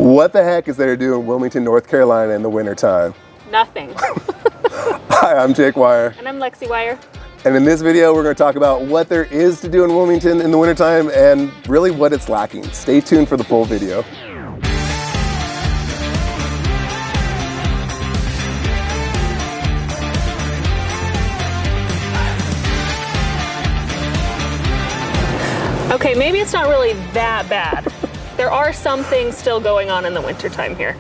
What the heck is there to do in Wilmington, North Carolina in the wintertime? Nothing. Hi, I'm Jake Wire. And I'm Lexi Wire. And in this video, we're going to talk about what there is to do in Wilmington in the wintertime and really what it's lacking. Stay tuned for the full video. Okay, maybe it's not really that bad. There are some things still going on in the wintertime here.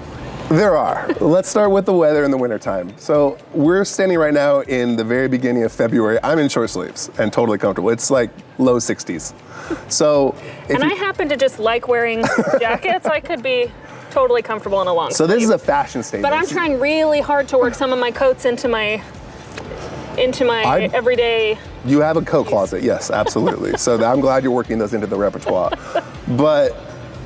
There are. Let's start with the weather in the wintertime. So we're standing right now in the very beginning of February. I'm in short sleeves and totally comfortable. It's like low 60s. So I happen to just like wearing jackets. I could be totally comfortable in a long sleeve. this is a fashion statement. But I'm trying really hard to work some of my coats into my everyday. You have a coat closet, yes, absolutely. So I'm glad you're working those into the repertoire. But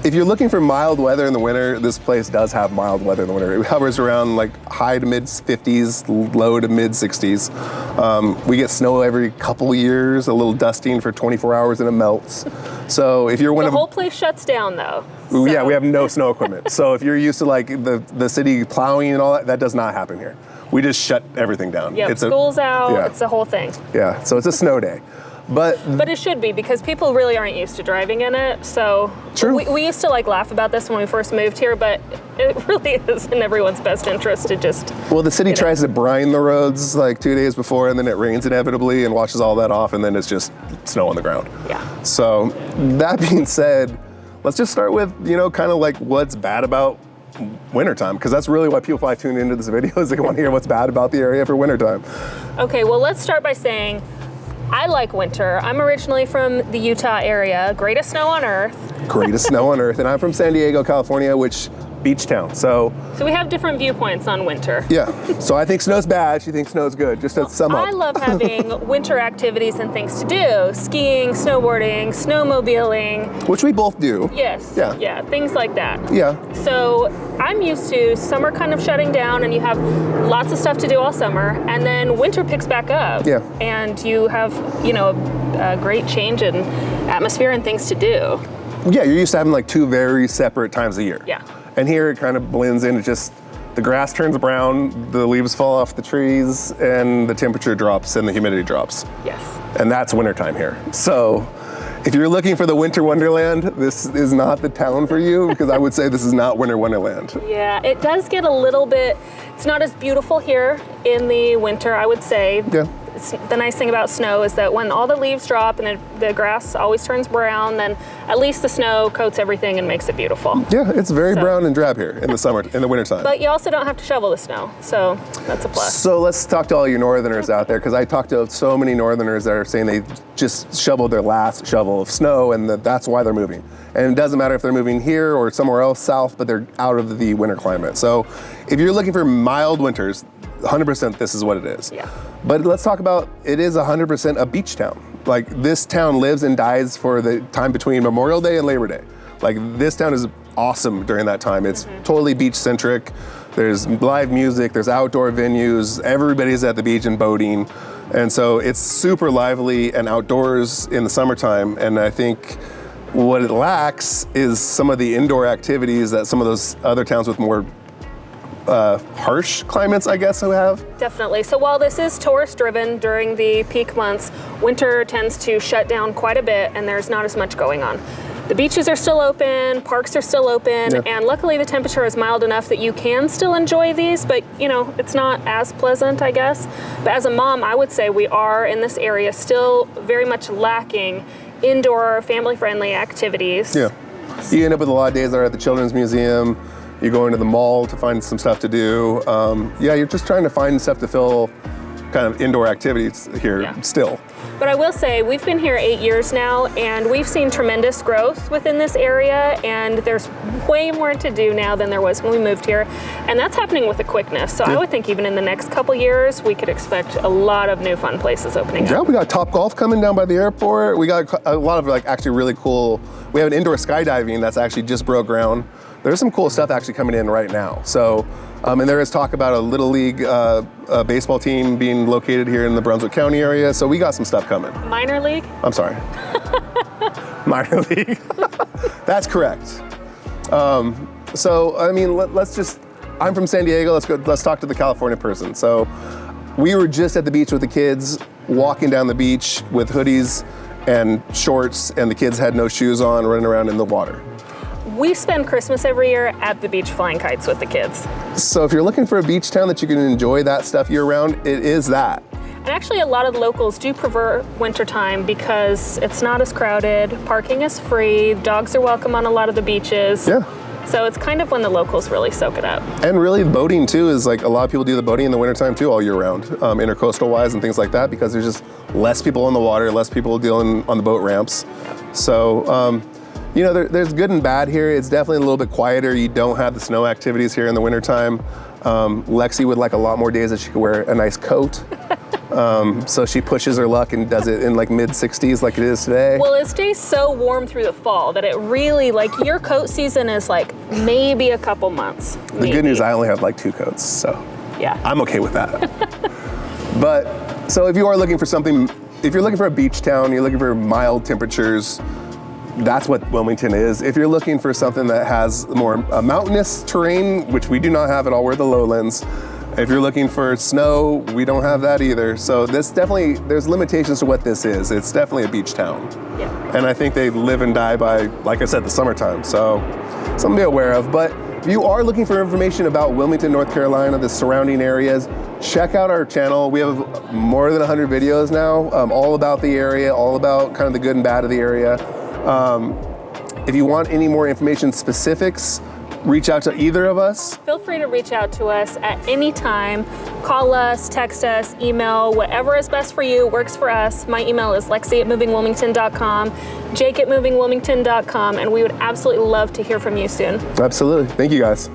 if you're looking for mild weather in the winter, this place does have mild weather in the winter. It hovers around like high to mid 50s, low to mid 60s. We get snow every couple years, a little dusting for 24 hours and it melts. So if you're one The whole place shuts down though. So. Yeah, we have no snow equipment. So if you're used to like the city plowing and all that, that does not happen here. We just shut everything down. Yeah, school's out, it's the whole thing. Yeah, so it's a snow day. But it should be because people really aren't used to driving in it. So true. We used to like laugh about this when we first moved here, but it really is in everyone's best interest to just. Well, the city tries to brine the roads like 2 days before, and then it rains inevitably and washes all that off, and then it's just snow on the ground. Yeah. So that being said, let's just start with kind of like what's bad about wintertime, because that's really why people probably tune into this video is they want to hear what's bad about the area for wintertime. Okay, well let's start by saying I like winter. I'm originally from the Utah area, greatest snow on earth. Greatest snow on earth, and I'm from San Diego, California, which beach town. So we have different viewpoints on winter. Yeah. So I think snow's bad. She thinks snow's good. Just to sum up. I love having winter activities and things to do: skiing, snowboarding, snowmobiling. Which we both do. Yes. Yeah. Yeah. Things like that. Yeah. So I'm used to summer kind of shutting down, and you have lots of stuff to do all summer, and then winter picks back up. Yeah. And you have a great change in atmosphere and things to do. Yeah, you're used to having like two very separate times a year. Yeah. And here it kind of blends into just the grass turns brown, the leaves fall off the trees, and the temperature drops and the humidity drops. Yes. And that's wintertime here. So if you're looking for the winter wonderland, this is not the town for you, because I would say this is not winter wonderland. Yeah, it does get a little bit, it's not as beautiful here in the winter, I would say. Yeah. The nice thing about snow is that when all the leaves drop and the grass always turns brown, then at least the snow coats everything and makes it beautiful. Yeah, it's very brown and drab here in the summer, in the wintertime. But you also don't have to shovel the snow, so that's a plus. So let's talk to all you northerners out there, because I talked to so many northerners that are saying they just shoveled their last shovel of snow and that's why they're moving. And it doesn't matter if they're moving here or somewhere else south, but they're out of the winter climate. So if you're looking for mild winters, 100% this is what it is. Yeah. But let's talk about, it is 100% a beach town. Like this town lives and dies for the time between Memorial Day and Labor Day. Like this town is awesome during that time. It's totally beach centric. There's live music, there's outdoor venues, everybody's at the beach and boating. And so it's super lively and outdoors in the summertime. And I think what it lacks is some of the indoor activities that some of those other towns with more harsh climates, I guess, we have. Definitely. So while this is tourist driven during the peak months, winter tends to shut down quite a bit and there's not as much going on. The beaches are still open, parks are still open, and luckily the temperature is mild enough that you can still enjoy these, but it's not as pleasant, I guess. But as a mom, I would say we are in this area still very much lacking indoor family-friendly activities. Yeah. You end up with a lot of days that are at the Children's Museum. You go into the mall to find some stuff to do. You're just trying to find stuff to fill kind of indoor activities here still. But I will say, we've been here 8 years now, and we've seen tremendous growth within this area, and there's way more to do now than there was when we moved here, and that's happening with a quickness. So I would think even in the next couple years, we could expect a lot of new fun places opening up. Yeah, we got Top Golf coming down by the airport. We got a lot of actually really cool, we have an indoor skydiving that's actually just broke ground. There's some cool stuff actually coming in right now. So, and there is talk about a Little League baseball team being located here in the Brunswick County area. So we got some stuff coming. Minor league? I'm sorry. Minor league. That's correct. So, I mean, let's just, I'm from San Diego, let's talk to the California person. So, we were just at the beach with the kids, walking down the beach with hoodies and shorts, and the kids had no shoes on, running around in the water. We spend Christmas every year at the beach flying kites with the kids. So if you're looking for a beach town that you can enjoy that stuff year round, it is that. And actually a lot of the locals do prefer wintertime because it's not as crowded, parking is free, dogs are welcome on a lot of the beaches. Yeah. So it's kind of when the locals really soak it up. And really boating too is like, a lot of people do the boating in the wintertime too all year round, intercoastal wise and things like that, because there's just less people on the water, less people dealing on the boat ramps. So, you know, there's good and bad here. It's definitely a little bit quieter. You don't have the snow activities here in the wintertime. Lexi would like a lot more days that she could wear a nice coat. So she pushes her luck and does it in like mid 60s like it is today. Well, it stays so warm through the fall that it really, like, your coat season is like maybe a couple months. The good news, I only have like 2 coats, so yeah, I'm okay with that. But, so if you are looking for something, if you're looking for a beach town, you're looking for mild temperatures, that's what Wilmington is. If you're looking for something that has more mountainous terrain, which we do not have at all, we're the lowlands. If you're looking for snow, we don't have that either. So this definitely, there's limitations to what this is. It's definitely a beach town. Yeah. And I think they live and die by, like I said, the summertime. So something to be aware of. But if you are looking for information about Wilmington, North Carolina, the surrounding areas, check out our channel. We have more than 100 videos now, all about the area, all about kind of the good and bad of the area. If you want any more information specifics, reach out to either of us. Feel free to reach out to us at any time. Call us, text us, email, whatever is best for you works for us. My email is lexi@movingwilmington.com, jake@movingwilmington.com, and we would absolutely love to hear from you soon. Absolutely. Thank you guys.